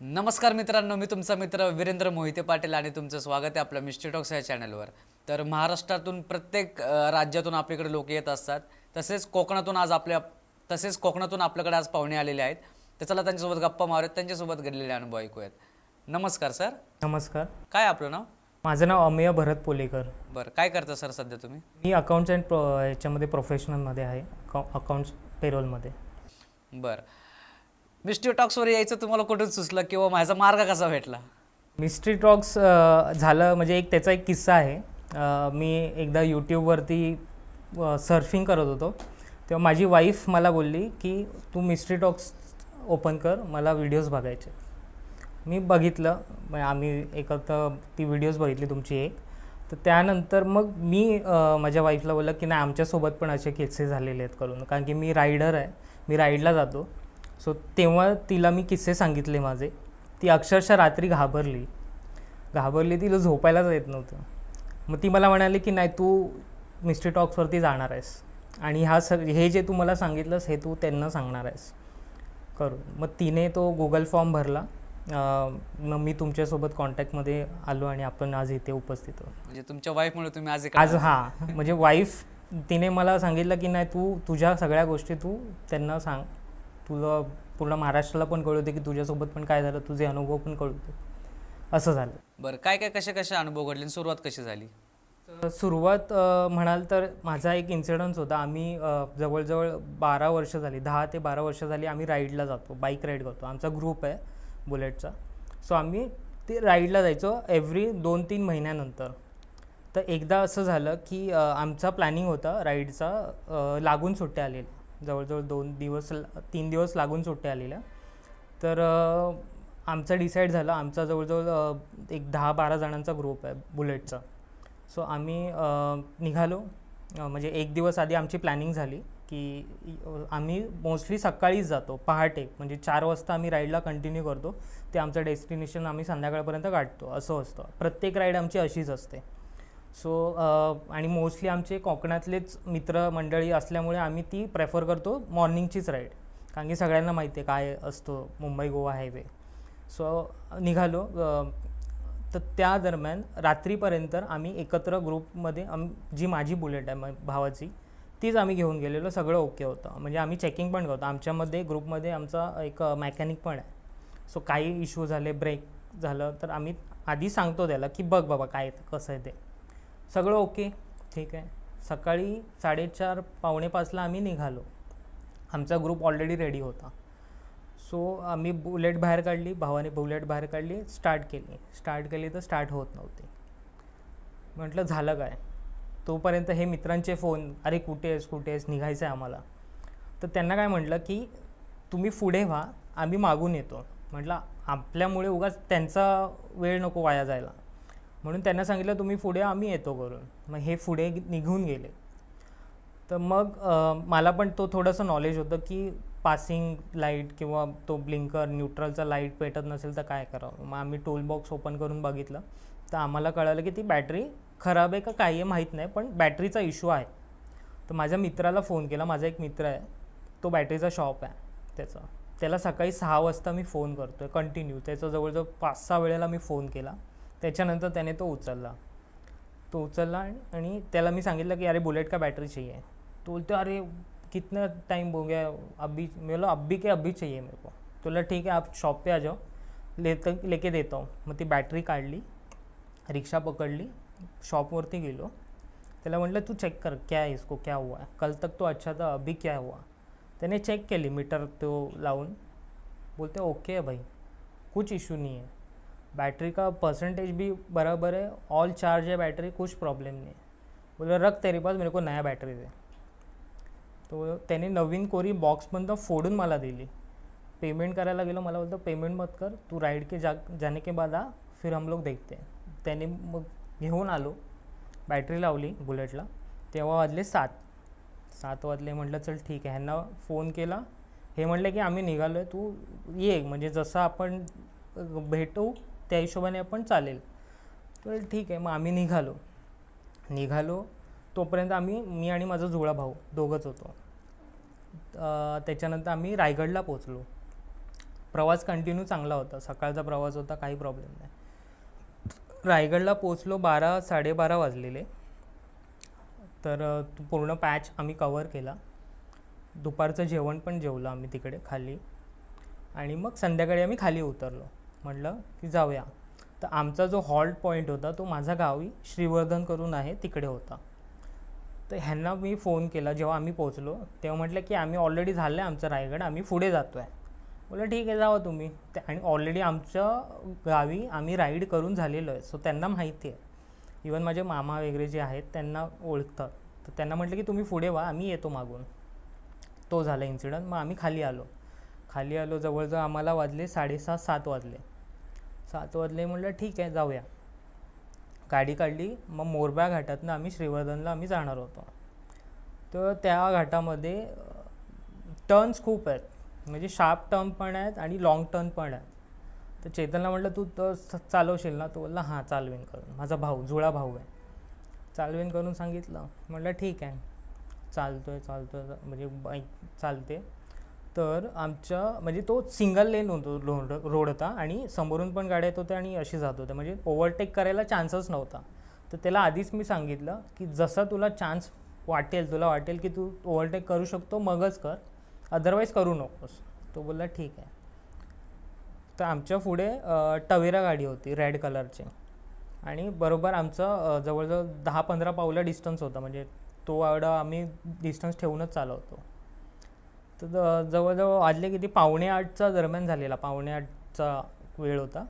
नमस्कार मित्रांनो, मी तुमचा मित्र वीरेंद्र मोहिते पाटील आणि तुमचं स्वागत आहे आपल्या मिस्ट्री टॉक्स या चॅनलवर। तर महाराष्ट्रातून प्रत्येक राज्यातून आपल्याकडे लोक येत असतात। तसेच कोकणातून आपल्याकडे आज पाहुणे आलेले आहेत। तर चला त्यांच्यासोबत गप्पा मारूयात, त्यांच्यासोबत घडलेले अनुभव ऐकूयात। नमस्कार सर। नमस्कार. काय आपलं नाव? माझं नाव अमेय भरत पोलेकर. बरं, काय करता सर सध्या तुम्ही? मी अकाउंट्स अँड याच्यामध्ये प्रोफेशनलमध्ये आहे, अकाउंट्स पेरोलमध्ये. बरं, मिस्ट्री टॉक्सवर यायचं तुम्हाला कुठून सुचलं किंवा माझा मार्ग कसा भेटला? मिस्ट्री टॉक्स झालं म्हणजे त्याचा एक किस्सा आहे. मी एकदा यूट्यूबवरती सर्फिंग करत होतो, तेव्हा माझी वाईफ मला बोलली की तू मिस्ट्री टॉक्स ओपन कर, मला व्हिडिओज बघायचे. मी बघितलं, आम्ही एकत्र ती व्हिडिओज बघितली तुमची एक. तर त्यानंतर मग मी माझ्या वाईफला बोललं की नाही, आमच्यासोबत पण असे किस्से झालेले आहेत करून, कारण की मी रायडर आहे, मी राईडला जातो. सो तेव्हा तिला मी किस्से सांगितले माझे. ती अक्षरशः रात्री घाबरली, तिला झोपायलाच येत नव्हतं. मग ती मला म्हणाली की नाही, तू मिस्ट्री टॉक्सवरती जाणार आहेस आणि हे जे तू मला सांगितलंस हे तू त्यांना सांगणार आहेस करून. मग तिने तो गुगल फॉर्म भरला. मग मी तुमच्यासोबत कॉन्टॅक्टमध्ये आलो आणि आपण आज इथे उपस्थित आहोत. म्हणजे तुमच्या वाईफमुळे तुम्ही आज हां, म्हणजे वाईफ तिने मला सांगितलं की नाही, तू तुझ्या सगळ्या गोष्टी तू त्यांना सांग, तुला पूर्ण महाराष्ट्राला पण कळू दे की तुझ्यासोबत पण काय झालं, तुझे अनुभव पण कळू दे. असं झालं. बरं, काय काय कसे अनुभव घडले, सुरुवात कशी झाली? सुरुवात म्हणाल तर माझा एक इन्सिडन्स होता. आम्ही जवळजवळ 12 वर्ष झाली, 10 ते 12 वर्ष झाली आम्ही राईडला जातो, बाईक राईड करतो. आमचा ग्रुप आहे बुलेटचा. सो आम्ही ते राईडला जायचो एव्हरी 2-3 महिन्यानंतर. तर एकदा असं झालं की आमचा प्लॅनिंग होता राईडचा, लागून सुट्ट्या आलेल्या, जवळजवळ 3 दिवस लागून सुट्ट्या आलेल्या. तर आमचं डिसाईड झालं, आमचा जवळजवळ एक 10-12 जणांचा ग्रुप आहे बुलेटचा. सो आम्ही निघालो. म्हणजे एक दिवस आधी आमची प्लॅनिंग झाली की आम्ही मोस्टली सकाळीच जातो, पहाटे, म्हणजे 4 वाजता आम्ही राईडला कंटिन्यू करतो. ते आमचं डेस्टिनेशन आम्ही संध्याकाळपर्यंत गाठतो, असं असतं. प्रत्येक राईड आमची अशीच असते. सो आणि मोस्टली आमचे कोकणातलेच मित्रमंडळी असल्यामुळे आम्ही ती प्रेफर करतो मॉर्निंगचीच राईड, कारण की सगळ्यांना माहिती आहे काय असतो मुंबई गोवा हायवे. सो निघालो. तर त्या दरम्यान रात्रीपर्यंत आम्ही एकत्र ग्रुपमध्ये जी माझी बुलेट आहे भावाची, तीच आम्ही घेऊन गेलेलो. सगळं ओके होतं, म्हणजे आम्ही चेकिंग पण करतो. आमच्यामध्ये ग्रुपमध्ये आमचा एक मेकॅनिक पण आहे. सो काही इश्यू झाले, ब्रेक झालं तर आम्ही आधी सांगतो त्याला की बघ बाबा काय कसं आहे ते. सगळं ओके, ठीक आहे. सकाळी 4:30 पावणे 5ला आम्ही निघालो. आमचा ग्रुप ऑलरेडी रेडी होता. सो आम्ही बुलेट बाहेर काढली, भावाने बुलेट बाहेर काढली, स्टार्ट केली तर स्टार्ट होत नव्हती. म्हटलं झालं काय. तोपर्यंत हे मित्रांचे फोन, अरे कुठे आहेस, निघायचं आहे आम्हाला. तर त्यांना काय म्हटलं की तुम्ही पुढे व्हा, आम्ही मागून येतो. म्हटलं आपल्यामुळे उगाच त्यांचा वेळ नको वाया जायला, म्हणून त्यांना सांगितलं तुम्ही पुढे, आम्ही येतो करून. मग हे पुढे निघून गेले. तर मग मला पण तो थोडंसं नॉलेज होतं की पासिंग लाईट किंवा तो ब्लिंकर न्यूट्रलचा लाईट पेटत नसेल तर काय करावं. मग आम्ही टूल बॉक्स ओपन करून बघितलं, तर आम्हाला कळालं की ती बॅटरी खराब आहे का काही आहे माहीत नाही, पण बॅटरीचा इश्यू आहे. तर माझ्या मित्राला फोन केला. माझा एक मित्र आहे, तो बॅटरीचा शॉप आहे त्याला सकाळी 6 वाजता मी फोन करतो आहे कंटिन्यू. त्याचा जवळजवळ 5-6 वेळेला मी फोन केला. त्याच्यानंतर त्याने तो उचलला आणि त्याला मी सांगितलं की अरे बुलेट का बॅटरी चाहिए. तो बोलतो अरे कितना टाइम हो गया, अभी बोला अभी चाहिए मेरे को. तो बोला ठीक है आप शॉप पे आ जाओ, लेके देता हूँ. मग ती बॅटरी काढली, रिक्षा पकडली, शॉपवरती गेलो. त्याला म्हटलं तू चेक कर क्या है इसको, क्या हुआ है, कल तक तो अच्छा था, अभी क्या हुआ. त्याने चेक केली मीटर तो लावून. बोलते ओके है भाई, कुछ इशू नहीं है, बैटरी का परसेंटेज भी बराबर है, ऑल चार्ज है बैटरी, कुछ प्रॉब्लम नहीं है. बोले रख तेरे पास, मेरे को नया बैटरी दे. तो त्याने नवीन कोरी बॉक्समधनं फोडून मला दिली. पेमेंट करायला गेलो, मला बोलतो पेमेंट मत कर, तू राइड के जाने के बाद आ, फिर हम लोग देखते हैं. त्याने मग घेऊन आलो, बॅटरी लावली बुलेटला. तेव्हा वाजले 7 वाजले. म्हटलं चल ठीक आहे. ह्यांना फोन केला. हे म्हटलं की आम्ही निघालो आहे, तू ये, म्हणजे जसं आपण भेटू त्या हिशोबाने आपण चालेल. तर ठीक आहे. मग आम्ही निघालो. तोपर्यंत मी आणि माझा जुळा भाऊ दोघंच होतो. त्याच्यानंतर आम्ही रायगडला पोचलो. प्रवास कंटिन्यू चांगला होता, सकाळचा प्रवास होता, काही प्रॉब्लेम नाही. रायगडला पोचलो 12-12:30 वाजलेले. तर पूर्ण पॅच आम्ही कवर केला. दुपारचं जेवण पण जेवलं आम्ही तिकडे खाली, आणि मग संध्याकाळी आम्ही खाली उतरलो. म्हटलं की जाऊया. तर आमचा जो हॉल्ट पॉईंट होता तो माझा गावी श्रीवर्धन करून आहे, तिकडे होता. तर ह्यांना मी फोन केला जेव्हा आम्ही पोचलो, तेव्हा म्हटलं की आम्ही ऑलरेडी झालं आहे आमचं रायगड, आम्ही पुढे जातो आहे. बोला ठीक आहे जावा तुम्ही. आणि ऑलरेडी आमच्या गावी आम्ही राईड करून झालेलो आहे, सो त्यांना माहिती आहे. इवन माझे मामा वगैरे जे आहेत त्यांना ओळखतात. तर त्यांना म्हटलं की तुम्ही पुढे व्हा, आम्ही येतो मागून. तो झाला इन्सिडंट. मग आम्ही खाली आलो जवळजवळ आम्हाला वाजले 6:30-7 वाजले. 7 वाजले. म्हटलं ठीक आहे जाऊया. गाडी काढली. मग मोरबा घाटातनं आम्ही श्रीवर्धनला आम्ही जाणार होतो. तर त्या घाटामध्ये टर्न्स खूप आहेत, म्हणजे शार्प टर्न पण आहेत आणि लाँग टर्न पण आहेत. तर चेतनला म्हटलं तू तर चालवशील ना? तो बोलला हां चालवेन करून. माझा भाऊ, जुळा भाऊ आहे. चालवेन करून सांगितलं. म्हटलं ठीक आहे. चालतोय म्हणजे बाईक चालते. तर आमच्या म्हणजे तो सिंगल लेन होतो, रोड होता, आणि समोरून पण गाड्या येत होत्या आणि अशी जात होत्या, म्हणजे ओव्हरटेक करायला चान्सच नव्हता. तर त्याला आधीच मी सांगितलं की जसा तुला चान्स वाटेल, तुला वाटेल की तू ओव्हरटेक करू शकतो मगच कर, अदरवाईज करू नकोस. तो बोलला ठीक आहे. तर आमच्या पुढे टवेरा गाडी होती रेड कलरची, आणि बरोबर आमचं जवळजवळ 10-15 पावलं डिस्टन्स होता, म्हणजे तो एवढा आम्ही डिस्टन्स ठेवूनच चालवतो. तर जवळजवळ वाजले किती 7:45च्या दरम्यान झालेला, 7:45चा वेळ होता.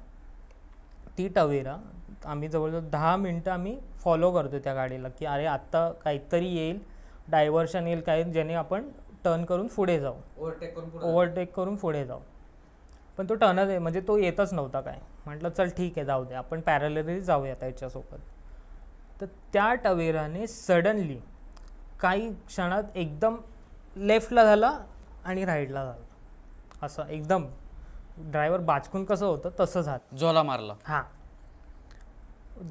ती टवेरा आम्ही जवळजवळ 10 मिनटं आम्ही फॉलो करतो त्या गाडीला, की अरे आत्ता काहीतरी येईल, डायव्हर्शन येईल काय, ज्याने आपण टर्न करून पुढे जाऊ, ओव्हरटेक करून पुढे जाऊ. पण तो टर्नच आहे, म्हणजे तो येतच नव्हता काय. म्हटलं चल ठीक आहे जाऊ दे, आपण पॅरलली जाऊया त्याच्यासोबत. तर त्या टवेराने सडनली काही क्षणात एकदम लेफ्टला झाला आणि राईटला झाला, असं एकदम ड्रायव्हर बाचकून कसं होतं तसं झालं, झोला मारला. हां.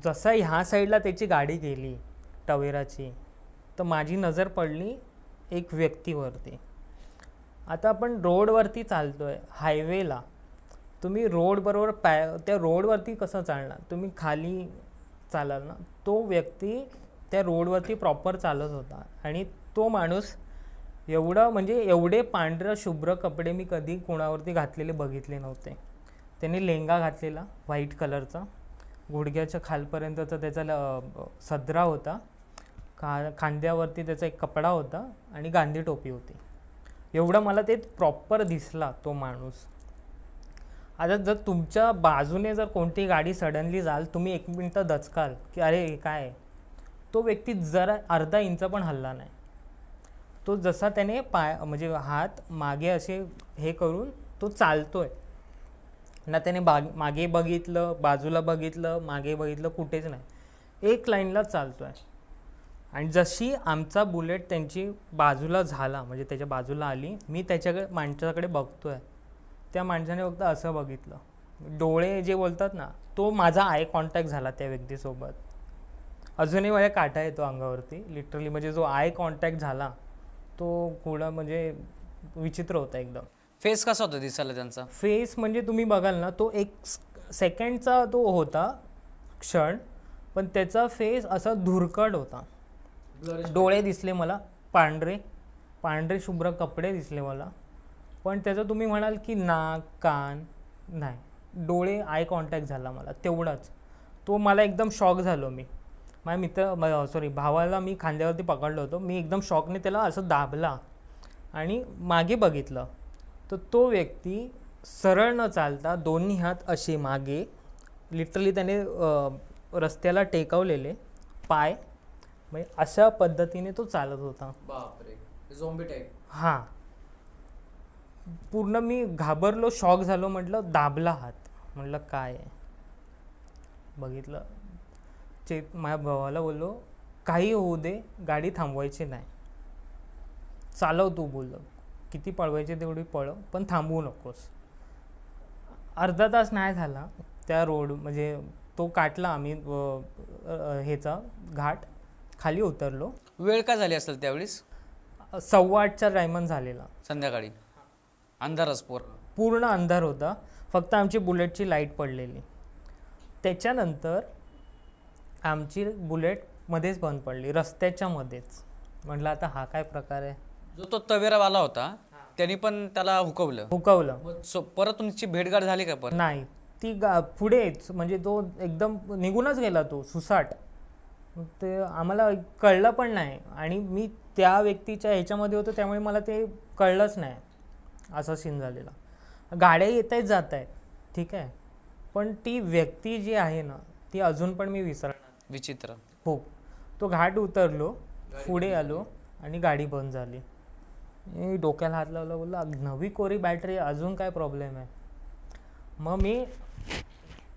जसा ह्या साईडला त्याची गाडी गेली टवेराची, तर माझी नजर पडली एक व्यक्तीवरती. आता आपण रोडवरती चालतोय, हायवेला, तुम्ही रोडबरोबर त्या रोडवरती कसं चालणार, तुम्ही खाली चालाल ना. तो व्यक्ती त्या रोडवरती प्रॉपर चालत होता, आणि तो माणूस एवढा म्हणजे एवढे पांढरं शुभ्र कपडे मी कधी कोणावरती घातलेले बघितले नव्हते. त्यांनी लेंगा घातलेला व्हाईट कलरचा, गुडघ्याच्या खालपर्यंतचा त्याचा सदरा होता, खांद्यावरती त्याचा एक कपडा होता, आणि गांधी टोपी होती. एवढं मला ते प्रॉपर दिसला तो माणूस. आता जर तुमच्या बाजूने जर कोणती गाडी सडनली जाल, तुम्ही 1 मिनटं दचकाल की अरे काय. तो व्यक्ती जरा अर्धा इंच पण हलला नाही. तो जसा त्याने म्हणजे हात मागे असे हे करून तो चालतोय ना, त्याने मागे बघितलं, बाजूला बघितलं, मागे बघितलं, कुठेच नाही, एक लाईनला चालतोय. आणि जशी आमचा बुलेट त्यांची बाजूला झाला, म्हणजे त्याच्या बाजूला आली, मी त्याच्याकडे माणसाकडे बघतोय. त्या माणसाने फक्त असं बघितलं, डोळे जे बोलतात ना, तो माझा आय कॉन्टॅक्ट झाला त्या व्यक्तीसोबत. अजूनही माझ्या काटा येतो अंगावरती लिटरली, म्हणजे जो आय कॉन्टॅक्ट झाला तो थोडा म्हणजे विचित्र होता एकदम. फेस कसा होता दिसायला त्यांचा? फेस म्हणजे तुम्ही बघाल ना, तो 1 सेकंडचा तो होता क्षण, पण त्याचा फेस असा धुरकट होता. डोळे दिसले मला पांढरे शुभ्र कपडे दिसले मला, पण त्याचं तुम्ही म्हणाल की नाक कान नाही, डोळे आय कॉन्टॅक्ट झाला मला तेवढाच. तो मला एकदम शॉक झालो. मी माझ्या भावाला मी खांद्यावरती पकडलं होतं, मी एकदम शॉकने त्याला असं दाबला आणि मागे बघितलं, तर तो व्यक्ती सरळ न चालता दोन्ही हात असे मागे, लिटरली त्याने रस्त्याला टेकवलेले पाय, म्हणजे अशा पद्धतीने तो चालत होता. बापरे, झोंबी टाईप. हां, पूर्ण मी घाबरलो, शॉक झालो. म्हटलं दाबला हात, म्हटलं काय आहे. बघितलं, माझ्या भावाला बोललो काही होऊ दे, गाडी थांबवायची नाही, चालव तू, बोललो किती पळवायची तेवढी पळव, पण थांबवू नकोस. अर्धा तास नाही झाला त्या रोड, म्हणजे तो काटला आम्ही ह्याचा घाट, खाली उतरलो. वेळ काय झाली असेल त्यावेळेस? 8:15चा टायमन झालेला, संध्याकाळी, अंधारच पोर. पूर्ण अंधार होता, फक्त आमची बुलेटची लाईट पडलेली. त्याच्यानंतर आमची बुलेट मध्येच बंद पडली, रस्त्याच्या मध्येच. म्हटलं आता हा काय प्रकार आहे. जो तो तवेरावाला होता त्यांनी पण त्याला हुकवलं. हुकवलं. परत तुमची भेटगाठ झाली का? परत नाही, ती पुढेच, म्हणजे तो एकदम निघूनच गेला, तो सुसाट. ते आम्हाला कळलं पण नाही, आणि मी त्या व्यक्तीच्या ह्याच्यामध्ये होतो त्यामुळे मला ते कळलंच नाही असा सीन झालेला. गाड्या येत आहेत जात आहेत ठीक आहे, पण ती व्यक्ती जी आहे ना ती अजून पण मी विसरणार. विचित्र. हो. तो घाट उतरलो, पुढे आलो आणि गाडी बंद झाली. मी डोक्याला हात लावला, बोलला नवी कोरी बॅटरी, अजून काय प्रॉब्लेम आहे. मग मी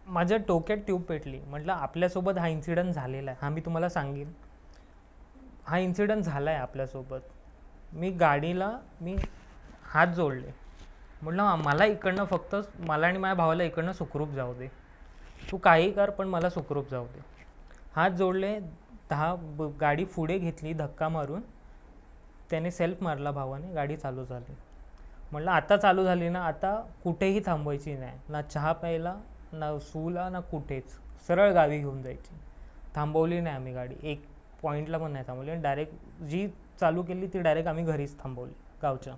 माझ्या डोक्यात ट्यूब पेटली. म्हटलं आपल्यासोबत हा इन्सिडंट झालेला आहे, हा मी तुम्हाला सांगेन, हा इन्सिडंट झाला आहे आपल्यासोबत. मी गाडीला हात जोडले. म्हटलं मला इकडनं फक्त मला आणि माझ्या भावाला इकडनं सुखरूप जाऊ दे, तू काही कर पण मला सुखरूप जाऊ दे. हात जोडले. गाडी पुढे घेतली धक्का मारून. त्याने सेल्फ मारला भावाने, गाडी चालू झाली. म्हटलं आता चालू झाली ना, आता कुठेही थांबवायची नाही, ना चहा प्यायला ना सूला ना कुठेच, सरळ गावी घेऊन जायची. थांबवली नाही आम्ही गाडी, एक पॉईंटला पण नाही थांबवली. आणि डायरेक्ट जी चालू केली ती डायरेक्ट आम्ही घरीच थांबवली गावच्या.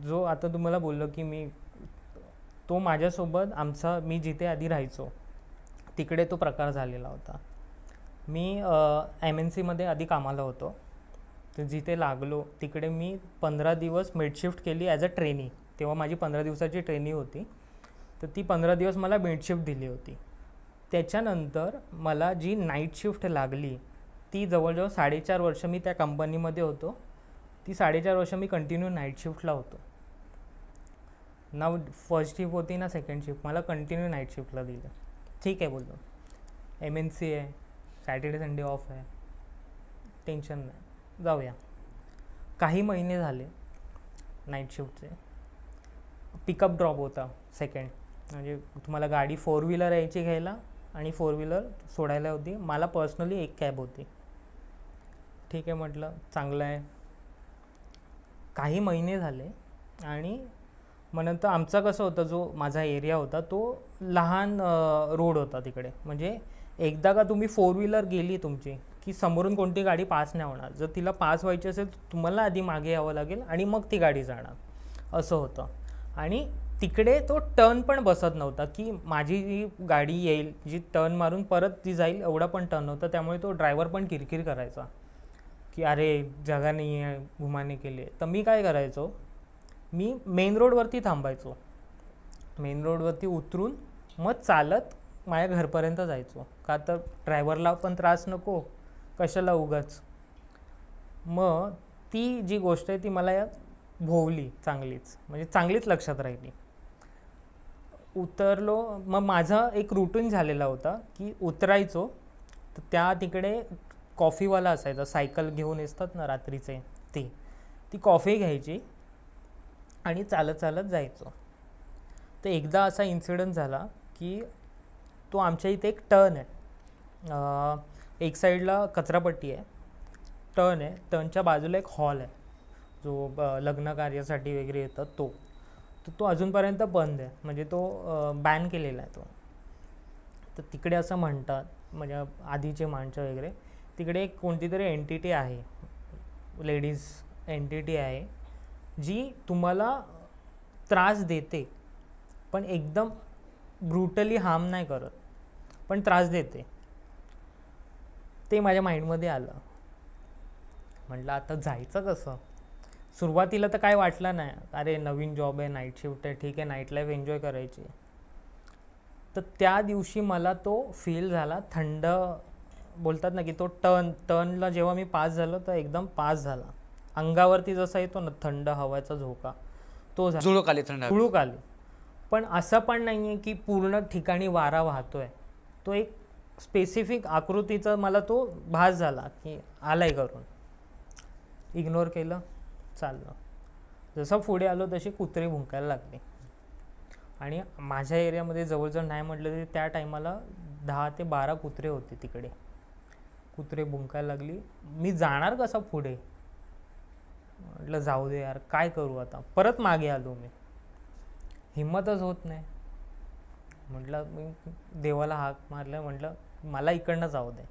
जो आता तुम्हाला बोललो की तो माझ्यासोबत मी जिथे आधी राहायचो तिकडे तो प्रकार झालेला होता. मी MNCमध्ये आधी कामाला होतो, तर जिथे लागलो तिकडे मी 15 दिवस मिडशिफ्ट केली ॲज अ ट्रेनी. तेव्हा माझी 15 दिवसाची ट्रेनी होती, तर ती 15 दिवस मला मिडशिफ्ट दिली होती. त्याच्यानंतर मला जी नाईट शिफ्ट लागली ती जवळजवळ 4.5 वर्ष मी त्या कंपनीमध्ये होतो. ती 4.5 वर्ष मी कंटिन्यू नाईट शिफ्टला होतो. ना फर्स्ट शिफ्ट होती ना सेकंड शिफ्ट, मला कंटिन्यू नाईट शिफ्टला दिलं. ठीक आहे बोललो, MNC आहे, सॅटर्डे संडे ऑफ आहे, टेन्शन नाही, जाऊया. काही महिने झाले नाईट शिफ्टचे. पिकअप ड्रॉप होता सेकंड, म्हणजे तुम्हाला गाडी 4 व्हीलर यायची घ्यायला आणि 4 व्हीलर सोडायला होती. मला पर्सनली एक कॅब होती. ठीक आहे म्हटलं चांगलं आहे. काही महिने झाले आणि मग नंतर आमचा कसं होतं, जो माझा एरिया होता तो लहान रोड होता तिकडे. म्हणजे एकदा का तुम्ही 4 व्हीलर गेली तुमची की समोरून कोणती गाडी पास नाही होणार. जर तिला पास व्हायची असेल तर तुम्हाला आधी मागे यावं लागेल आणि मग ती गाडी जाणार, असं होतं. आणि तिकडे तो टर्न पण बसत नव्हता की माझी जी गाडी येईल जी टर्न मारून परत ती जाईल, एवढा पण टर्न होता. त्यामुळे तो ड्रायव्हर पण किरकिर करायचा की अरे जगा नाही आहे घुमाने के लिए. तर मी काय करायचो, मी मेन रोडवरती थांबायचो, मेन रोडवरती उतरून मग चालत माझ्या घरपर्यंत जायचो. का तर ड्रायव्हरला पण त्रास नको, कशाला उगाच. मग ती जी गोष्ट आहे ती मला यात भोवली चांगलीच, म्हणजे चांगलीच लक्षात राहिली. उतरलो. मग माझा एक रुटीन झालेला होता की उतरायचो तर त्या तिकडे कॉफीवाला असायचा, सायकल घेऊन येतात ना रात्रीचे, ती कॉफी घ्यायची आणि चालत चालत जायचो. तर एकदा असा इन्सिडंट झाला की तो आमच्या इथे एक टर्न आहे, एक साईडला कचरापट्टी आहे, टर्न आहे, टर्नच्या बाजूला एक हॉल आहे जो लग्न कार्यासाठी वगैरे येतात तो. तर तो अजूनपर्यंत बंद आहे, म्हणजे तो बॅन केलेला आहे तो. तर तिकडे असं म्हणतात, म्हणजे आधीचे माणसं वगैरे, तिकडे एक कोणती तरी एंटिटी आहे, लेडीज एंटिटी आहे जी तुम्हाला त्रास देते, पण एकदम ब्रुटली हार्म नाही करत, पण त्रास देते. ते माझ्या माइंडमध्ये आलं. म्हटलं आता जायचं कसं. सुरुवातीला तर काय वाटलं नाही, अरे नवीन जॉब आहे, नाईट शिफ्ट आहे, ठीक आहे, नाईट लाईफ एन्जॉय करायची. तर त्या दिवशी मला तो फील झाला, थंड बोलतात ना की तो टर्नला जेव्हा मी पास झालो तर एकदम पास झाला. अंगावरती जसा येतो ना थंड हवाचा झोका, तो झाला. झुळूक आली. पण असं पण नाही आहे की पूर्ण ठिकाणी वारा वाहतोय, तो एक स्पेसिफिक आकृतीचा मला तो भास झाला की आलाय करून. इग्नोर केलं, चाललं. जसं पुढे आलो तशी कुत्रे भुंकायला लागले. आणि माझ्या एरियामध्ये जवळजवळ नाही म्हटलं तरी त्या टायमाला 10 ते 12 कुत्रे होते तिकडे. कुत्रे भुंकायला लागली. मी जाणार कसा पुढे. म्हटलं जाऊ दे यार, काय करू आता. परत मागे आलो मी. हिंमतच होत नाही. म्हटलं मी देवाला हाक मारलं, म्हटलं मला इकडनं जाऊ दे.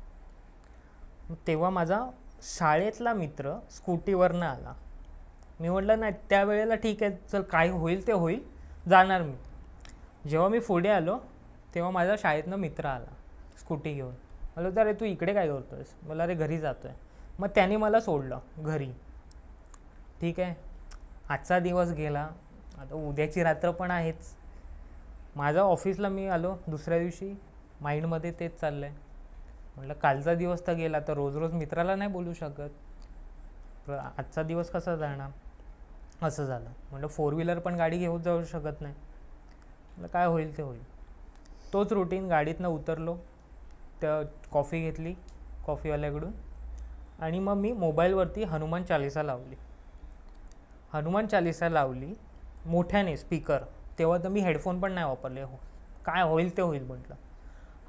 तेव्हा माझा शाळेतला मित्र स्कूटीवरनं आला. मी म्हटलं नाही, त्यावेळेला ठीक आहे, चल काय होईल ते होईल, जाणार मी. जेव्हा मी पुढे आलो तेव्हा माझ्या शाळेतनं मित्र आला स्कूटी घेऊन. म्हणलं अरे तू इकडे काय करतो आहेस? मला अरे घरी जातो आहे. मग त्याने मला सोडलं घरी. ठीक आहे, आजचा दिवस गेला, आता उद्याची रात्र पण आहेच. माझ्या ऑफिसला मी आलो दुसऱ्या दिवशी, माइंडमध्ये तेच चाललं आहे. म्हटलं कालचा दिवस तर गेला, तर रोज रोज मित्राला नाही बोलू शकत, आजचा दिवस कसा जाणार. असं झालं. म्हटलं 4 व्हीलर पण गाडी घेऊन जाऊ शकत नाही. म्हटलं काय होईल ते होईल. तोच रुटीन. गाडीतनं उतरलो, त्या कॉफी घेतली कॉफीवाल्याकडून, आणि मग मी मोबाईलवरती हनुमान चालिसा लावली. हनुमान चालिसा लावली मोठ्याने स्पीकर. तेव्हा तर मी हेडफोन पण नाही वापरले. काय होईल ते होईल म्हटलं.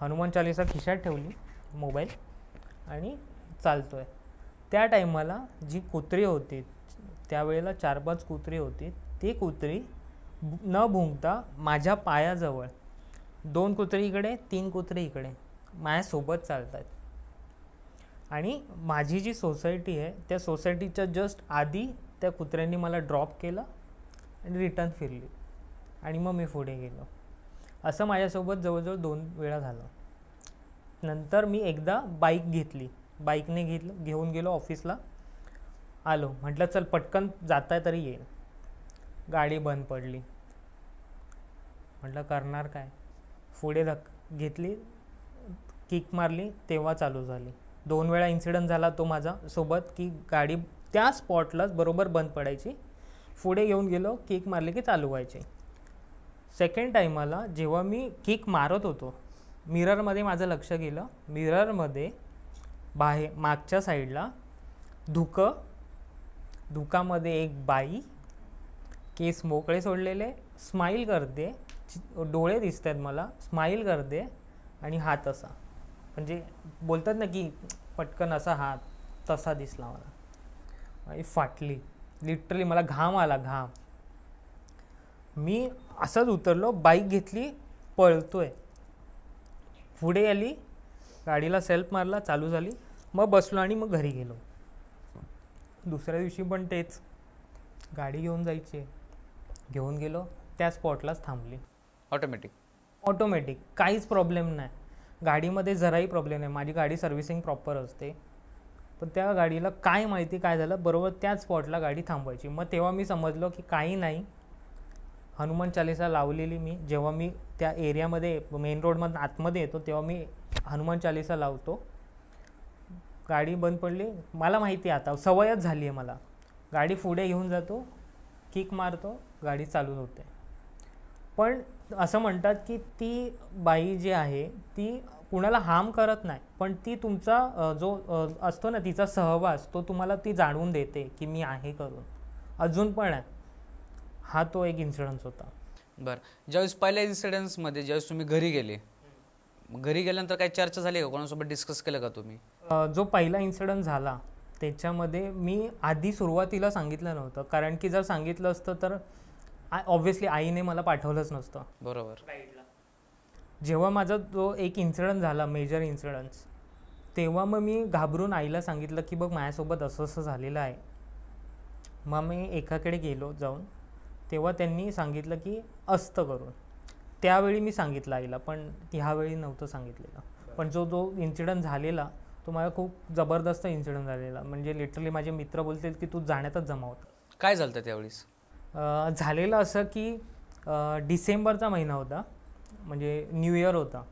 हनुमान चालिसा खिशात ठेवली मोबाईल आणि चालतो आहे. त्या टायमाला जी कुत्री होती, त्यावेळेला 4-5 कुत्री होती, ती कुत्री न भुंकता माझ्या पायाजवळ, 2 कुत्री इकडे 3 कुत्री इकडे माझ्यासोबत चालत आहेत. आणि माझी जी सोसायटी आहे त्या सोसायटीच्या जस्ट आधी त्या कुत्र्यांनी मला ड्रॉप केलं आणि रिटर्न फिरली, आणि मग मी पुढे गेलो. असं माझ्यासोबत जवळजवळ 2 वेळा झालं. नंतर मी एकदा बाईक घेतली, बाईकने घेऊन गेलो ऑफिसला. आलो, म्हटलं चल पटकन जाता आहे तरी येईल. गाडी बंद पडली. म्हटलं करणार काय. पुढे घेतली, किक मारली, तेव्हा चालू झाली. 2 वेळा इन्सिडंट झाला तो माझ्यासोबत की गाडी त्या स्पॉटलाच बरोबर बंद पडायची. पुढे घेऊन गेलो, किक मारली की चालू व्हायची. सेकंड टायमाला जेव्हा मी किक मारत होतो, मिररमध्ये माझं लक्ष गेलं. मिररमध्ये बाहेर मागच्या साईडला धुकामध्ये एक बाई, केस मोकळे सोडलेले, स्माईल करते, डोळे दिसत आहेत मला, स्माईल करते, आणि हात असा, म्हणजे बोलतात ना की पटकन असा हात, तसा दिसला मला. आणि फाटली, लिटरली मला घाम आला, घाम. मी असंच उतरलो, बाईक घेतली, पळतोय. पुढे आली, गाडीला सेल्फ मारला, चालू झाली, मग बसलो आणि मग घरी गेलो. दुसऱ्या दिवशी पण तेच, गाडी घेऊन जायची, घेऊन गेलो, त्या स्पॉटलाच थांबली. ऑटोमॅटिक काहीच प्रॉब्लेम नाही गाडीमध्ये, जराही प्रॉब्लेम नाही. माझी गाडी सर्व्हिसिंग प्रॉपर असते. पण त्या गाडीला काय माहिती काय झालं, बरोबर त्याच स्पॉटला गाडी थांबवायची. मग तेव्हा मी समजलो की काही नाही. हनुमान चालिसा लावलेली मी, जेव्हा मी त्या एरियामध्ये मेन रोडमधून आतमध्ये येतो तेव्हा मी हनुमान चालिसा लावतो. गाडी बंद पडली, मला माहिती आहे, आता सवयच झाली आहे मला. गाडी पुढे घेऊन जातो, किक मारतो, गाडी चालू होते. पण असं म्हणतात की ती बाई जी आहे ती कुणाला हार्म करत नाही, पण ती तुमचा जो असतो ना तिचा सहवास, तो तुम्हाला ती जाणवून देते की मी आहे करून. अजून पण आहे. हा तो एक इन्सिडन्स होता. बरं, ज्यावेळेस पहिल्या इन्सिडेंट्समध्ये ज्यावेळेस तुम्ही घरी गेले, घरी गेल्यानंतर काही चर्चा झाली का, कोणासोबत डिस्कस केलं का तुम्ही? जो पहिला इन्सिडंट झाला त्याच्यामध्ये मी आधी सुरुवातीला सांगितलं नव्हतं, कारण की जर सांगितलं असतं तर ऑब्व्हियसली आईने मला पाठवलंच नसतं. बरोबर. जेव्हा माझा जो एक इन्सिडंट झाला, मेजर इन्सिडन्स, तेव्हा मग मी घाबरून आईला सांगितलं की बघ माझ्यासोबत असं असं झालेलं आहे. मग मी एकाकडे गेलो जाऊन, तेव्हा त्यांनी सांगितलं की असतं करून. त्यावेळी मी सांगितलं आईला, पण ह्यावेळी नव्हतं सांगितलेलं. पण जो इन्सिडंट झालेला तो मला खूप जबरदस्त इन्सिडंट झालेला. म्हणजे लिटरली माझे मित्र बोलतील की तू जाण्यातच जमा होता. काय झालं त्यावेळेस? झालेलं असं की डिसेंबरचा महिना होता, म्हणजे न्यू इयर होता.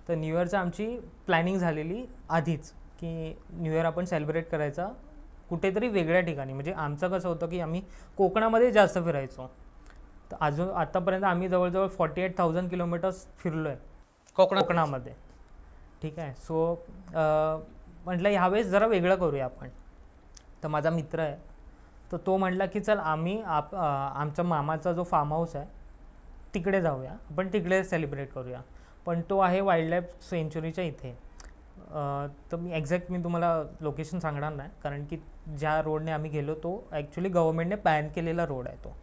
तर न्यू इयरचं आमची प्लॅनिंग झालेली आधीच की न्यू इयर आपण सेलिब्रेट करायचा कुठेतरी वेगळ्या ठिकाणी. म्हणजे आमचं कसं होतं की आम्ही कोकणामध्ये जास्त फिरायचो. तर अजून आत्तापर्यंत आम्ही जवळजवळ 48,000 किलोमीटर्स फिरलो आहे कोकणामध्ये. ठीक आहे. सो म्हटलं ह्यावेळेस जरा वेगळं करूया आपण. तर माझा मित्र आहे, तर तो म्हटला की चल आम्ही आमच्या मामाचा जो फार्म हाऊस आहे तिकडे जाऊया, आपण तिकडे सेलिब्रेट करूया. पण तो आहे वाईल्ड लाईफ सेंच्युरीच्या इथे. तर मी तुम्हाला लोकेशन सांगणार नाही, कारण की ज्या रोडने आम्ही गेलो तो ॲक्च्युली गव्हर्नमेंटने बॅन केलेला रोड आहे तो.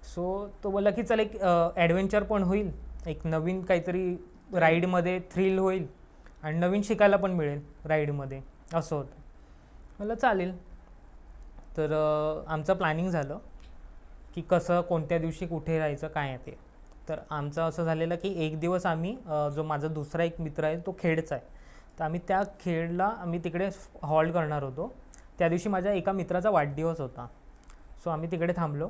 सो तो बोलला की चल एक ॲडव्हेंचर पण होईल, एक नवीन काहीतरी राईडमध्ये थ्रिल होईल आणि नवीन शिकायला पण मिळेल राईडमध्ये, असं होतं. मला चालेल. तर आमचं प्लॅनिंग झालं की कसं कोणत्या दिवशी कुठे राहायचं काय आहे ते. तर आमचं असं झालेलं की एक दिवस आम्ही जो माझा दुसरा एक मित्र आहे तो खेडचा आहे, तर आम्ही त्या खेडला तिकडे हॉल्ट करणार होतो. त्या दिवशी माझ्या एका मित्राचा वाढदिवस होता. सो आम्ही तिकडे थांबलो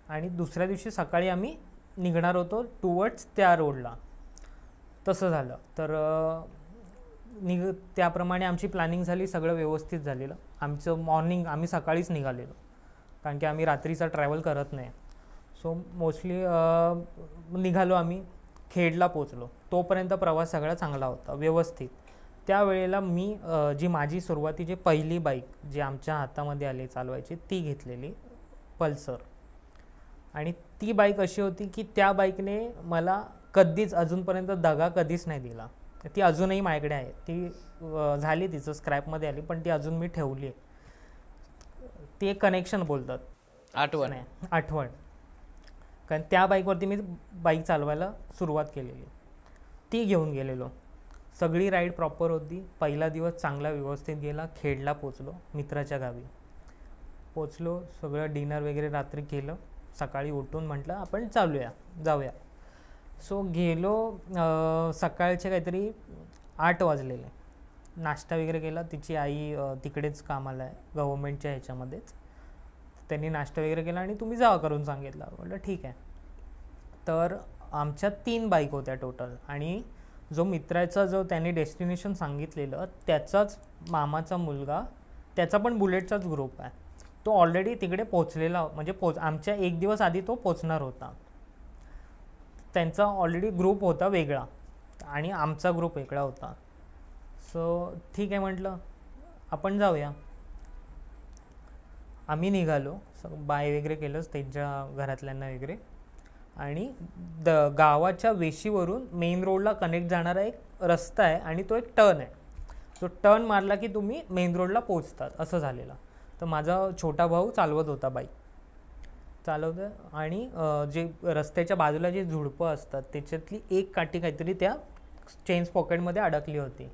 आणि दुसऱ्या दिवशी सकाळी आम्ही निघणार होतो टुवर्ड्स त्या रोडला. तसं झालं. तर त्याप्रमाणे आमची प्लॅनिंग झाली, सगळं व्यवस्थित झालेलं. आमचं मॉर्निंग आम्ही सकाळीच निघालेलो, कारण की आम्ही रात्रीचा ट्रॅव्हल करत नाही. सो मोस्टली निघालो, आम्ही खेडला पोचलो. तोपर्यंत प्रवास सगळा चांगला होता, व्यवस्थित. त्यावेळेला मी जी माझी सुरुवातीची पहिली बाईक जी आमच्या हातामध्ये आली चालवायची ती घेतलेली पल्सर. आणि ती बाईक अशी होती की त्या बाईकने मला कधीच अजूनपर्यंत दगा कधीच नाही दिला. ती अजूनही माझ्याकडे आहे. ती झाली तिचं स्क्रॅपमध्ये आली, पण ती अजून मी ठेवली आहे. ती एक कनेक्शन बोलतात, आठवण. कारण त्या बाईकवरती मी बाईक चालवायला सुरुवात केलेली. ती घेऊन गेलेलो. सगळी राईड प्रॉपर होती. पहिला दिवस चांगला व्यवस्थित गेला. खेडला पोचलो, मित्राच्या गावी पोचलो. सगळं डिनर वगैरे रात्री केलं. सकाळी उठून म्हटलं आपण जाऊया. सो गेलो. सकाळचे काहीतरी 8 वाजलेले. नाश्ता वगैरे केला. तिची आई तिकडेच कामाला आहे, गव्हर्मेंटच्या ह्याच्यामध्येच. त्यांनी नाश्ता वगैरे केला आणि तुम्ही जावा करून सांगितलं. म्हटलं ठीक आहे. तर आमच्या 3 बाईक होत्या टोटल. आणि जो मित्राचा जो त्यांनी डेस्टिनेशन सांगितलेलं त्याचाच मामाचा मुलगा, त्याचा पण बुलेटचाच ग्रुप आहे. तो ऑलरेडी तिकडे पोचलेला, म्हणजे आमच्या एक दिवस आधी तो पोचणार होता. त्यांचा ऑलरेडी ग्रुप होता वेगळा आणि आमचा ग्रुप वेगळा होता. सो ठीक आहे म्हटलं आपण जाऊया. आम्ही निघालो. बाय वगैरे केलंच त्यांच्या घरातल्यांना वगैरे. आणि गावाच्या वेशीवरून मेन रोडला कनेक्ट जाणारा एक रस्ता आहे आणि तो एक टर्न आहे. तो टर्न मारला की तुम्ही मेन रोडला पोचतात, असं झालेलं. तर माझा छोटा भाऊ चालवत होता बाईक, आणि जे रस्त्याच्या बाजूला जे झुडपं असतात त्याच्यातली एक काठी काहीतरी त्या चेन्स पॉकेटमध्ये अडकली होती.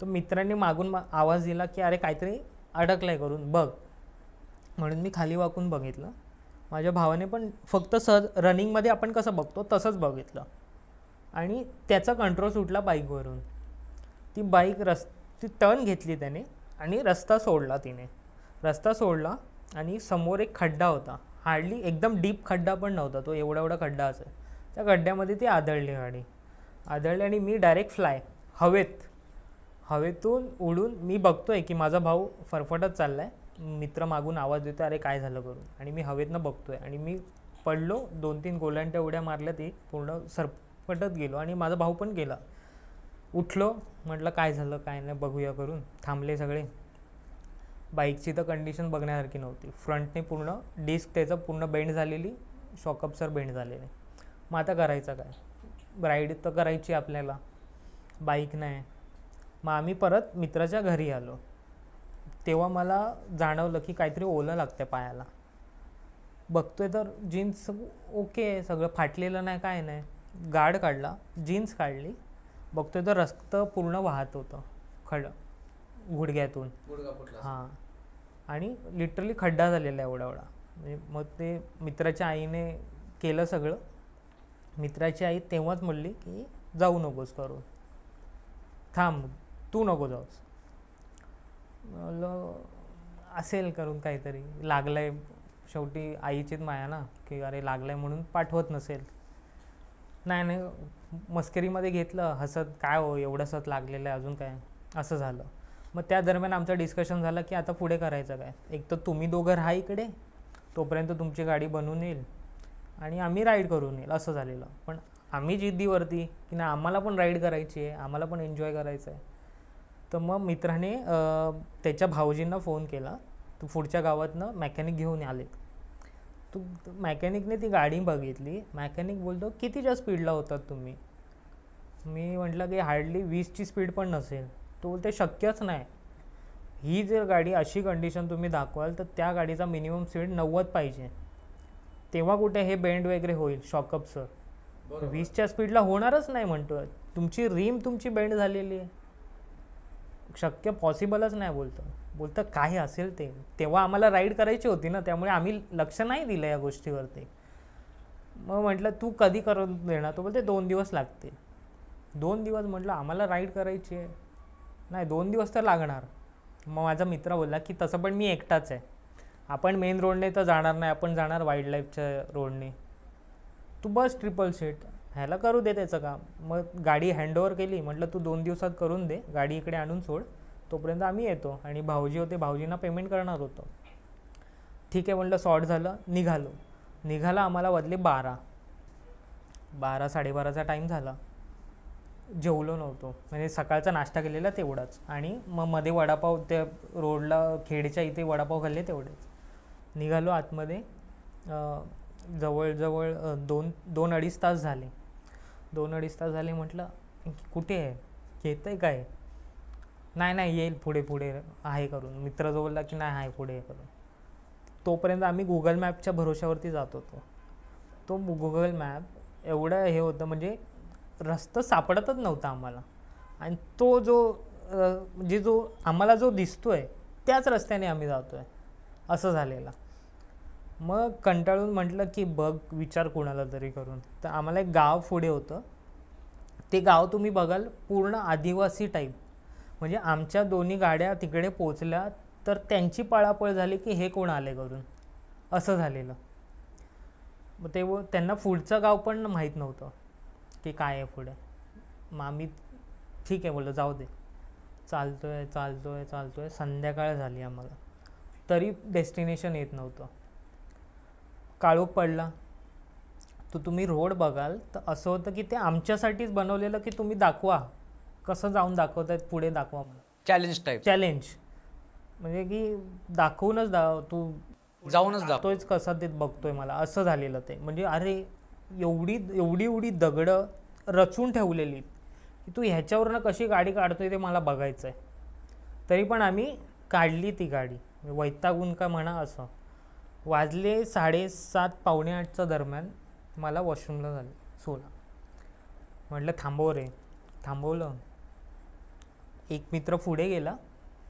तर मित्रांनी मागून आवाज दिला की अरे काहीतरी अडकलं आहे, करून बघ. म्हणून मी खाली वाकून बघितलं. माझ्या भावाने पण फक्त सहज रनिंगमध्ये आपण कसं बघतो तसंच बघितलं आणि त्याचा कंट्रोल सुटला बाईकवरून. ती बाईक ती टर्न घेतली त्याने आणि रस्ता सोडला आणि समोर एक खड्डा होता. हार्डली एकदम डीप खड्डा पण नव्हता, तो एवढा खड्डा असेल. त्या खड्ड्यामध्ये ती आदळली आणि मी डायरेक्ट हवेतून उडून मी बघतोय की माझा भाऊ फरफटत चाललाय. मित्र मागून आवाज देतो अरे काय झालं करून, आणि मी हवेतनं बघतोय आणि मी पडलो. 2-3 गोलांट्या उड्या मारल्या, ती पूर्ण सरपटत गेलो आणि माझा भाऊ पण गेला. उठलो, म्हटलं काय झालं काय नाही बघूया करून. थांबले सगळे. बाईकची तर कंडिशन बघण्यासारखी नव्हती. फ्रंटने पूर्ण डिस्क त्याचं पूर्ण बेंड झालेली, शॉकअप्सर बेंड झालेले. मग आता करायचं काय, राईड तर करायची आपल्याला, बाईक नाही. मग आम्ही परत मित्राच्या घरी आलो. तेव्हा मला जाणवलं की काहीतरी ओलं लागतं पायाला. बघतोय तर जीन्स ओके आहे, सगळं फाटलेलं नाही काय नाही. गार्ड काढला, जीन्स काढली, बघतोय तर रक्त पूर्ण वाहत होतं गुडघ्यातून. हां, आणि लिटरली खड्डा झालेला एवढा. म्हणजे मग ते मित्राच्या आईने केलं सगळं. मित्राची आई तेव्हाच म्हणली की जाऊ नकोस करून, थांब तू नको जाऊस. असेल करून काहीतरी लागलंय, शेवटी आईचीच माया ना, की अरे लागलंय म्हणून पाठवत नसेल. नाही मस्करीमध्ये घेतलं, हसत काय हो एवढंसत लागलेलं आहे अजून काय, असं झालं. मग त्या दरम्यान आमचं डिस्कशन झालं की आता पुढे करायचं काय. एक तर तुम्ही दोघं राहा इकडे, तोपर्यंत तुमची गाडी बनवून येईल आणि आम्ही राईड करून येईल, असं झालेलं. पण आम्ही जिद्दीवरती की नाही आम्हाला पण राईड करायची आहे, आम्हाला पण एन्जॉय करायचं आहे. तर मग मित्राने त्याच्या भाऊजींना फोन केला. तू पुढच्या गावातनं मेकॅनिक घेऊन आलेत. मेकॅनिकने ती गाडी बघितली. मेकॅनिक बोलतो कितीच्या स्पीडला होतात तुम्ही. मी म्हटलं की हार्डली 20ची स्पीड पण नसेल. तो बोलते शक्यच नाही, ही जर गाडी अशी कंडिशन तुम्ही दाखवाल तर त्या गाडीचा मिनिमम स्पीड 90 पाहिजे. तेव्हा कुठे हे बेंड वगैरे होईल शॉकअपचं. 20च्या स्पीडला होणारच नाही म्हणतोय. तुमची रिम तुमची बेंड झालेली आहे, शक्य पॉसिबलच नाही. बोलतं काय असेल ते. तेव्हा आम्हाला राईड करायची होती ना, त्यामुळे आम्ही लक्ष नाही दिलं या गोष्टीवरती. मग म्हटलं तू कधी करून देणार? तो बोलते 2 दिवस लागतील. 2 दिवस म्हटलं आम्हाला राईड करायची आहे, नाही 2 दिवस तर लागणार. मग माझा मित्र बोलला की तसं पण मी एकटाच आहे, आपण मेन रोडने तर जाणार नाही, आपण जाणार वाईल्ड लाईफच्या रोडने, तू बस ट्रिपल सीट, ह्याला करू दे त्याचं काम. मग गाडी हँडओव्हर केली. म्हटलं तू 2 दिवसात करून दे, गाडी इकडे आणून सोड, तोपर्यंत आम्ही येतो. आणि भाऊजी होते, भाऊजींना पेमेंट करणार होतो. ठीक आहे म्हटलं, सॉर्ट झालं. निघाला आम्हाला वाजले 12, 12-12:30चा टाईम झाला. जेवलो नव्हतो, म्हणजे सकाळचा नाश्ता केलेला तेवढाच. आणि मग मध्ये वडापाव, त्या रोडला खेडच्या इथे वडापाव खाल्ले तेवढेच. निघालो आतमध्ये. जवळजवळ 2-2.5 तास झाले. 2-2.5 तास झाले. म्हटलं कुठे आहे, येतं आहे काय? नाही येईल पुढे आहे करून. मित्र जो बोलला की नाही आहे पुढे करून. तोपर्यंत आम्ही गुगल मॅपच्या भरोश्यावरती जात होतो. तो गुगल मॅप एवढं हे होतं, म्हणजे रस्ता सापडतच नव्हता आम्हाला. आणि तो जो आम्हाला जो दिसतोय त्याच रस्त्याने आम्ही जातो आहे, असं झालेलं. मग कंटाळून म्हटलं की बघ, विचार कोणाला तरी करून. तर आम्हाला एक गाव पुढे होतं. ते गाव तुम्ही बघाल पूर्ण आदिवासी टाईप. म्हणजे आमच्या दोन्ही गाड्या तिकडे पोचल्या तर त्यांची पळापळ झाली की हे कोण आले करून, असं झालेलं. मग त्यांना पुढचं गाव पण माहीत नव्हतं की काय आहे पुढे. मग आम्ही ठीक आहे बोललो, जाऊ दे. चालतोय. संध्याकाळ झाली आम्हाला, तरी डेस्टिनेशन येत नव्हतं. काळोख पडला. तर तुम्ही रोड बघाल तर असं होतं की ते आमच्यासाठीच बनवलेलं, की तुम्ही दाखवा, कसं जाऊन दाखवतायत पुढे दाखवा. चॅलेंज म्हणजे की दाखवूनच तू जाऊनच दाखवतोयच कसं ते बघतोय मला, असं झालेलं ते. म्हणजे अरे एवढी दगडं रचून ठेवलेली की तू ह्याच्यावरनं कशी गाडी काढतोय ते मला बघायचं आहे. तरी पण आम्ही काढली ती गाडी, वैतागून का म्हणा असं. वाजले 7:30-8:45च्या दरम्यान मला वॉशरूमला झालं 16. म्हटलं थांबवलं. एक मित्र पुढे गेला,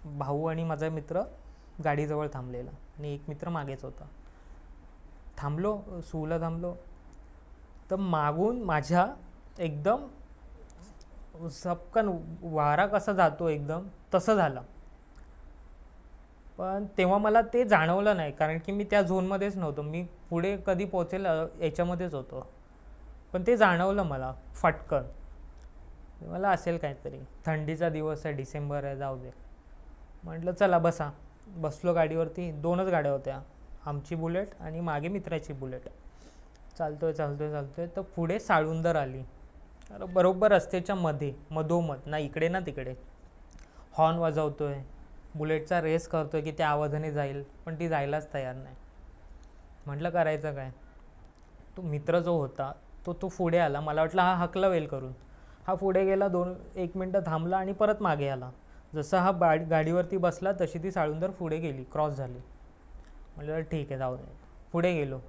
भाऊ आणि माझा मित्र गाडीजवळ थांबलेला, आणि एक मित्र मागेच होता. थांबलो. तर मागून माझ्या एकदम सपकन वारा कसा जातो एकदम तसं झालं. पण तेव्हा मला ते जाणवलं नाही, कारण की मी त्या झोनमध्येच नव्हतो. मी पुढे कधी पोहोचेल याच्यामध्येच होतो. पण ते जाणवलं मला फटकन. मला असेल काहीतरी, थंडीचा दिवस आहे, डिसेंबर आहे, जाऊ दे. म्हटलं चला बसा. बसलो गाडीवरती. 2च गाड्या होत्या, आमची बुलेट आणि मागे मित्राची बुलेट. चालतोय. तर पुढे साळुंदर आली. बरोबर रस्त्याच्या मधोमध, ना इकडे ना तिकडे. हॉर्न वाजवतोय, बुलेटचा रेस करतोय की त्या आवाजाने जाईल, पण ती जायलाच तयार नाही. म्हटलं करायचं काय. तो मित्र जो होता तो पुढे आला. मला वाटलं हा हकलवेल करून. हा पुढे गेला, 1 मिनटं थांबला आणि परत मागे आला. जसं हा गाडीवरती बसला तशी ती साळुंदर पुढे गेली, क्रॉस झाली. म्हटलं ठीक आहे, जाऊ दे. पुढे गेलो.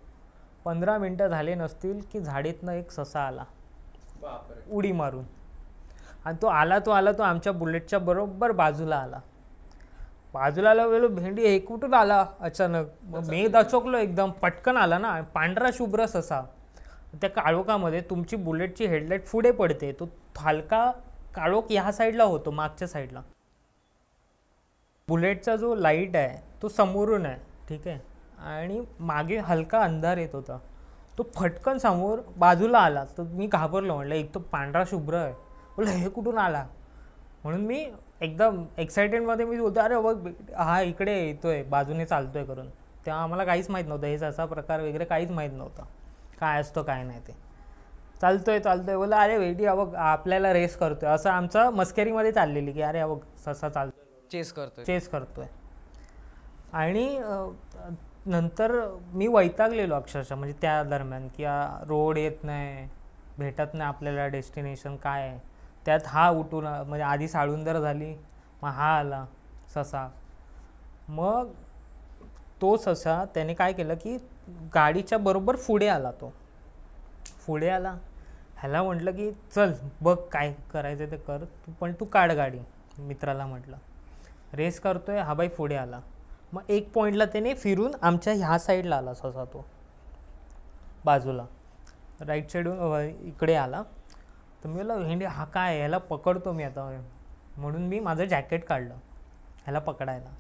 15 मिनटं झाले नसतील की झाडीतनं एक ससा आला उडी मारून. आणि तो आला आमच्या बुलेटच्या बरोबर बाजूला आला. वेळो भेंडी हे कुठून आला अचानक. मग मी दचकलो एकदम. पटकन आला ना, पांढरा शुभ्र ससा. त्या काळोखामध्ये तुमची बुलेटची हेडलाईट पुढे पडते, तो हलका काळोख ह्या साईडला होतो, मागच्या साईडला. बुलेटचा जो लाईट आहे तो समोरून आहे, ठीक आहे, आणि मागे हलका अंधार येत होता. तो फटकन समोर बाजूला आला. तर मी घाबरलो. म्हटलं एक तो पांढरा शुभ्र आहे, बोललं हे कुठून आला. म्हणून मी एकदम एक्सायटेडमध्ये मी बोलतो अरे बघ हा इकडे येतोय, बाजूने चालतोय करून. तेव्हा आम्हाला काहीच माहीत नव्हतं, हे असा प्रकार वगैरे काहीच माहीत नव्हता, काय असतो काय नाही ते. चालतोय बोला अरे वेटी बघ आपल्याला रेस करतोय, असं आमचं मस्करीमध्ये चाललेली की अरे बघ ससा चालतोय, चेस करतोय. आणि नंतर मी वैतागलेलो अक्षरशः, म्हणजे त्या दरम्यान की रोड येत नाही, भेटत नाही आपल्याला डेस्टिनेशन काय आहे. त्यात हा उठून, म्हणजे आधी साळुंदर झाली, मग हा आला ससा. मग तो ससा त्याने काय केलं की गाडीच्या बरोबर पुढे आला तो. पुढे आला, ह्याला म्हटलं की चल बघ काय करायचं ते कर, पण तू काढ गाडी. मित्राला म्हटलं रेस करतोय, हा बाई पुढे आला. मग एक पॉईंटला त्याने फिरून आमच्या ह्या साईडला आला, ससा तो बाजूला राईट साईडून इकडे आला. तर मी बोललो हेंडी हा काय, ह्याला पकडतो मी आता. म्हणून मी माझं जॅकेट काढलं ह्याला पकडायला,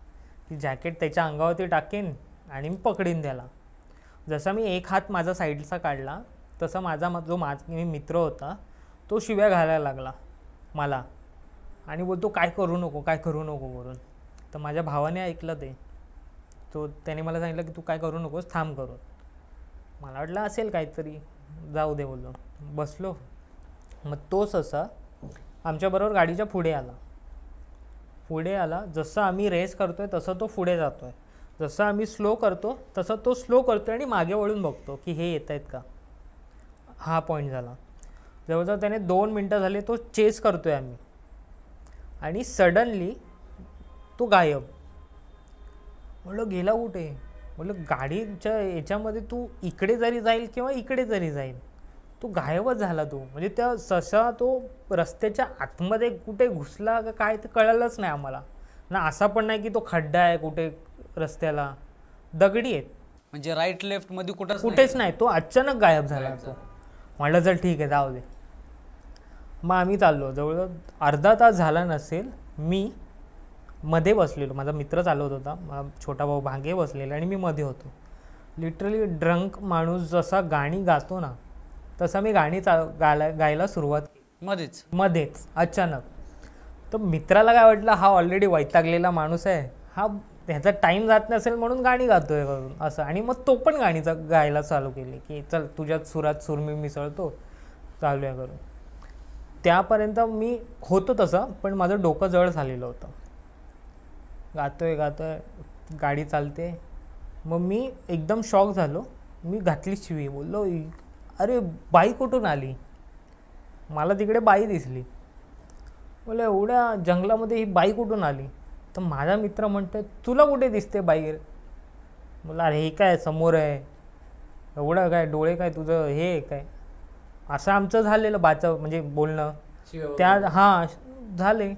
ती जॅकेट त्याच्या अंगावरती टाकेन आणि मी पकडीन त्याला. जसा मी एक हात माझा साईडचा काढला तसा जो मित्र होता तो शिव्या घालायला लागला मला आणि बोलतो काय करू नको काय करू नको करून. तर माझ्या भावाने ऐकलं ते, त्याने मला सांगितलं की तू काय करू नकोस, थांब करून. मला वाटलं असेल काहीतरी, जाऊ दे बोललो, बसलो. मग तो ससा आमच्याबरोबर गाडीच्या पुढे आला. जसं आम्ही रेस करतोय तसं तो पुढे जातोय, जसं आम्ही स्लो करतो तसं तो स्लो करतोय आणि मागे वळून बघतो की हे येत आहेत का. हा पॉईंट झाला. जवळजवळ त्याने 2 मिनटं झाले तो चेस करतोय आम्ही, आणि सडनली तो गायब. म्हटलं गेला कुठे. म्हटलं गाडीच्या याच्यामध्ये तू इकडे जरी जाईल किंवा इकडे जरी जाईल, तो गायबच झाला. तो म्हणजे त्या ससा तो रस्त्याच्या आतमध्ये कुठे घुसला का काय ते कळलंच नाही आम्हाला ना. असा पण नाही की तो खड्डा आहे कुठे रस्त्याला, दगडी आहेत म्हणजे राईट लेफ्ट मध्ये कुठेच नाही. तो अचानक गायब झाला. तो म्हटलं चल ठीक आहे जाऊ दे. मग आम्ही चाललो. जवळजवळ अर्धा तास झाला नसेल, मी मध्ये बसलेलो, माझा मित्र चालवत होता, छोटा भाऊ भांगे बसलेला आणि मी मध्ये होतो. लिटरली ड्रंक माणूस जसा गाणी गातो ना तसा मी गाणी गायला सुरुवात केली मध्येच अचानक. तर मित्राला काय वाटलं हा ऑलरेडी वैतागलेला माणूस आहे, हा ह्याचा टाईम जात नसेल म्हणून गाणी गातोय करून असं. आणि मग तो पण गाणी गायला चालू केली की चल तुझ्यात सुरात सूर मी मिसळतो, चालू आहे करून. त्यापर्यंत मी होतो तसं, पण माझं डोकं जड झालेलं होतं. गातोय गाडी चालते. मग मी एकदम शॉक झालो. मी घातली शिवी, बोललो अरे बाई कुठून आली. मला तिकडे बाई दिसली. बोले एवढ्या जंगलामध्ये ही बाई कुठून आली. तर माझा मित्र म्हणतोय तुला कुठे दिसते बाई. बोला अरे हे काय समोर आहे, एवढं काय डोळे काय तुझं हे काय. असं आमचं झालेलं म्हणजे बोलणं त्या झाले.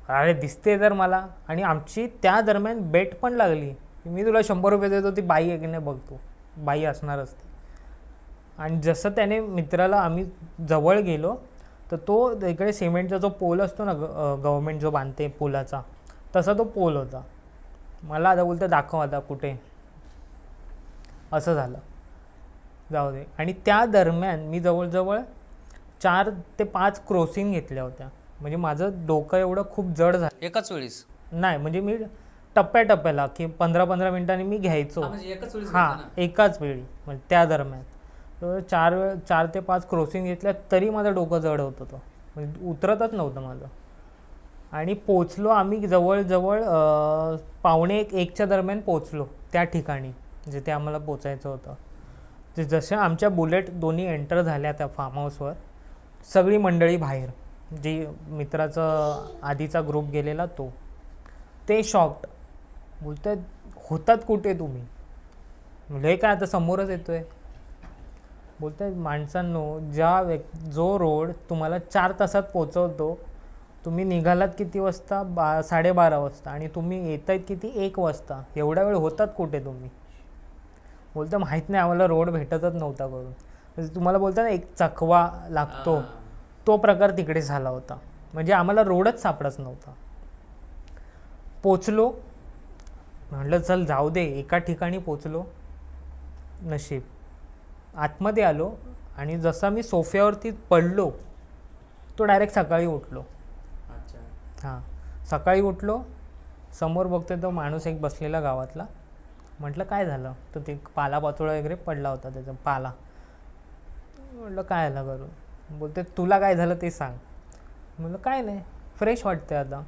अरे दिसते तर मला. आणि आमची त्या दरम्यान बेट पण लागली की मी तुला 100 रुपये देतो, ती बाई आहे की नाही बघतो. बाई असणारच ती. आणि जसं त्याने मित्राला आम्ही जवळ गेलो तर तो इकडे सिमेंटचा जो पोल असतो ना गव्हर्मेंट जो बांधते पोलाचा, तसा तो पोल होता. मला आता बोलतं दाखव आता कुठे. असं झालं. जाऊ दे. आणि त्या दरम्यान मी जवळजवळ 4 ते 5 क्रॉसिंग घेतल्या होत्या. म्हणजे माझं डोकं एवढं खूप जड झालं एकाच वेळेस. नाही म्हणजे मी टप्प्याटप्प्याला की 15-15 मिनिटांनी मी घ्यायचो. एकाच वेळी. म्हणजे त्या दरम्यान 4 ते 5 क्रॉसिंग घेतल्या तरी माझं डोकं जड होत होतं, म्हणजे उतरतच नव्हतं माझं. आणि पोचलो आम्ही जवळजवळ 1:45च्या दरम्यान पोचलो त्या ठिकाणी जिथे आम्हाला पोचायचं होतं. जशा आमच्या बुलेट दोन्ही एंटर झाल्या त्या फार्म हाऊसवर, सगळी मंडळी बाहेर, जी मित्राचं आधीचा ग्रुप गेलेला ते शॉक्ड. बोलतात होतात कुठे तुम्ही. म्हणजे काय आता समोरच येतोय. बोलतात माणसांनो जो रोड तुम्हाला 4 तासात पोचवतो, तुम्ही निघालात किती वाजता 12:30 वाजता आणि तुम्ही येत आहेत किती 1 वाजता, एवढा वेळ होतात कुठे तुम्ही. बोलतं माहीत नाही आम्हाला रोड भेटतच नव्हता करून. म्हणजे तुम्हाला बोलता ना एक चकवा लागतो, तो प्रकार तिकडे झाला होता. म्हणजे आम्हाला रोडच सापडत नव्हता. पोचलो. म्हटलं चल जाऊ दे, एका ठिकाणी पोचलो. नशीब आतमध्ये आलो आणि जसा मी सोफ्यावरती पडलो तो डायरेक्ट सकाळी उठलो. सकाळी उठलो, समोर बघतोय तो माणूस एक बसलेला गावातला. म्हटलं काय झालं. तर ते पालापाचोळा वगैरे पडला होता त्याचा पाला. म्हटलं काय झालं करून. बोलते तुला काय झालं ते सांग. म्हटलं काय नाही, फ्रेश वाटते आता.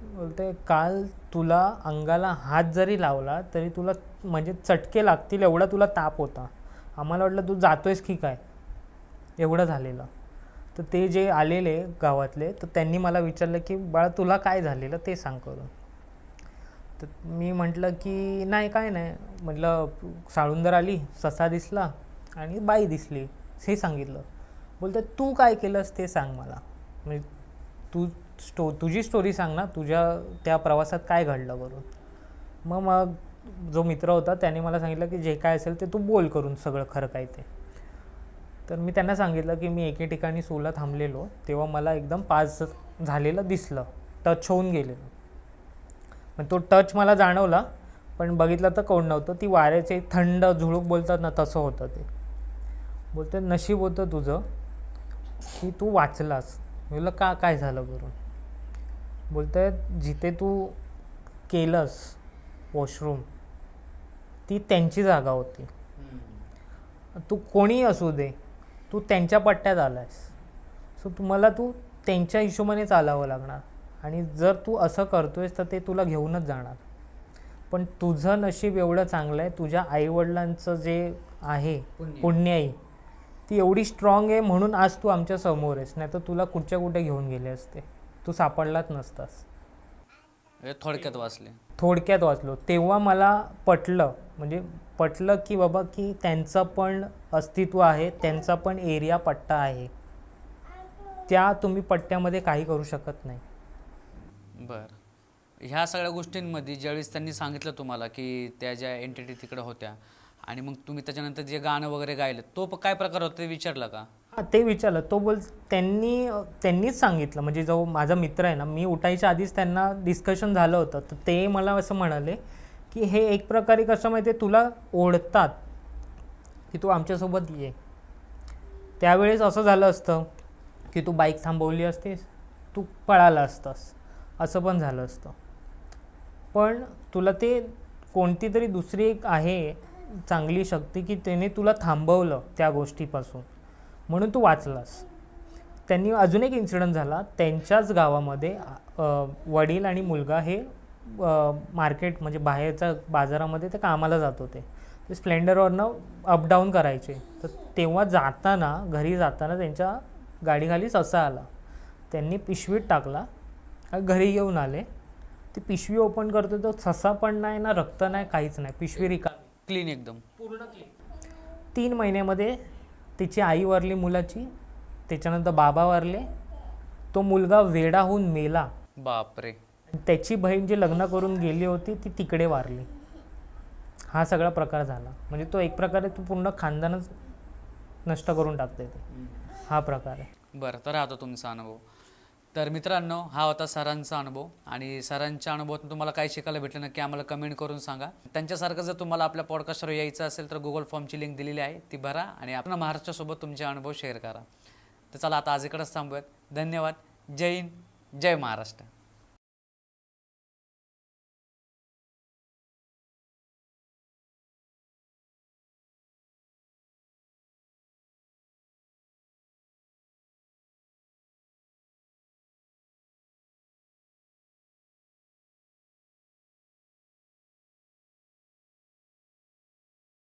बोलते काल तुला अंगाला हात जरी लावला तरी तुला म्हणजे चटके लागतील एवढा तुला ताप होता. आम्हाला वाटलं तू जातोयस की काय, एवढं झालेलं. तर ते जे आलेले गावातले तर त्यांनी मला विचारलं की बाळा तुला काय झालेलं ते सांग करून. तर मी म्हटलं की नाही काय नाही, म्हटलं साळुंदर आली, ससा दिसला आणि बाई दिसली हे सांगितलं. बोलते तू काय केलंस ते सांग मला, म्हणजे तुझी स्टोरी सांग ना, तुझ्या त्या प्रवासात काय घडलं करून. मग जो मित्र होता त्याने मला सांगितलं की जे काय असेल ते तू बोल करून सगळं खरं काय ते. तर मी त्यांना सांगितलं की मी एके ठिकाणी सूला थांबलेलो, तेव्हा मला एकदम पास झालेलं दिसलं, टच होऊन गेलेलं. पण तो टच मला जाणवला, पण बघितलं तर कोण नव्हतं. ती वाऱ्याचे थंड झुळूक बोलतात ना, तसं होतं ते. बोलते नशीब होतं तुझं की तू वाचलास. बोललं का, काय झालं करून. बोलते जिथे तू केलंस वॉशरूम ती त्यांची जागा होती. तू कोणी असू दे, तू त्यांच्या पट्ट्यात आलायस, सो तू त्यांच्या हिशोबाने चालावं लागणार. आणि जर तू असं करतोयस तर ते तुला घेऊनच जाणार. पण तुझं नशीब एवढं चांगलं आहे, तुझ्या आईवडिलांचं जे आहे पुण्याई ती एवढी स्ट्रॉंग आहे म्हणून आज तू आमच्या समोर आहेस, नाही तर तुला कुठच्या कुठे घेऊन गेले असते, तू सापडलाच नसतास. थोडक्यात वाचलो. तेव्हा मला पटलं की बाबा की त्यांचं पण अस्तित्व आहे, त्यांचा पण एरिया पट्टा आहे, त्या तुम्ही पट्ट्यामध्ये काही करू शकत नाही. बरं, ह्या सगळ्या गोष्टींमध्ये ज्यावेळेस त्यांनी सांगितलं तुम्हाला की त्या ज्या एंटिटी तिकडे होत्या आणि मग तुम्ही त्याच्यानंतर जे गाणं वगैरे गायलं, तो काय प्रकार होता ते विचारलं का? हां, ते विचारलं. तो त्यांनीच सांगितलं. म्हणजे जो माझा मित्र आहे ना, मी उठायच्या आधीच त्यांना डिस्कशन झालं होतं, तर ते मला असं म्हणाले की हे एक प्रकारे कसं माहिती आहे, तुला ओढतात की तू आमच्यासोबत ये. त्यावेळेस असं झालं असतं की तू बाईक थांबवली असतीस, तू पळाला असतास, असं पण झालं असतं. पण तुला ते कोणती तरी दुसरी एक आहे चांगली शक्ती की त्याने तुला थांबवलं त्या गोष्टीपासून, म्हणून तू वाचलास. त्यांनी अजून एक इन्सिडंट झाला. त्यांच्याच गावामध्ये वडील आणि मुलगा हे मार्केट म्हणजे बाहेरच्या बाजारामध्ये ते कामाला जात होते. ते स्प्लेंडरवरनं अपडाऊन करायचे. तर तेव्हा घरी जाताना त्यांच्या गाडीखाली ससा आला. त्यांनी पिशवीत टाकला, घरी येऊन आले. ती पिशवी ओपन करतो तो ससा पण नाही ना, रक्त नाही, काहीच नाही, पिशवी रिकामी, क्लीन, एकदम पूर्ण क्लीन. 3 महिन्यामध्ये तिची आई वारली मुलाची, त्याच्यानंतर बाबा वारले, तो मुलगा वेडा होऊन मेला. बापरे. त्याची बहीण जी लग्न करून गेली होती ती तिकडे वारली. हा सगळा प्रकार झाला. म्हणजे तो एक प्रकारे तू पूर्ण खानदानच नष्ट करून टाकते ते, हा प्रकार आहे. बरं, तर आता तुमचा अनुभव. तर मित्रांनो, हा होता सरांचा अनुभव. आणि सरांच्या अनुभवातून तुम्हाला काय शिकायला भेटलं नक्की आम्हाला कमेंट करून सांगा. त्यांच्यासारखं जर तुम्हाला आपल्या पॉडकास्टवर यायचं असेल तर गुगल फॉर्मची लिंक दिलेली आहे, ती भरा आणि आपण महाराष्ट्रासोबत तुमचे अनुभव शेअर करा. तर चला आता आज इकडंच थांबूयात. धन्यवाद. जय हिंद, जय महाराष्ट्र.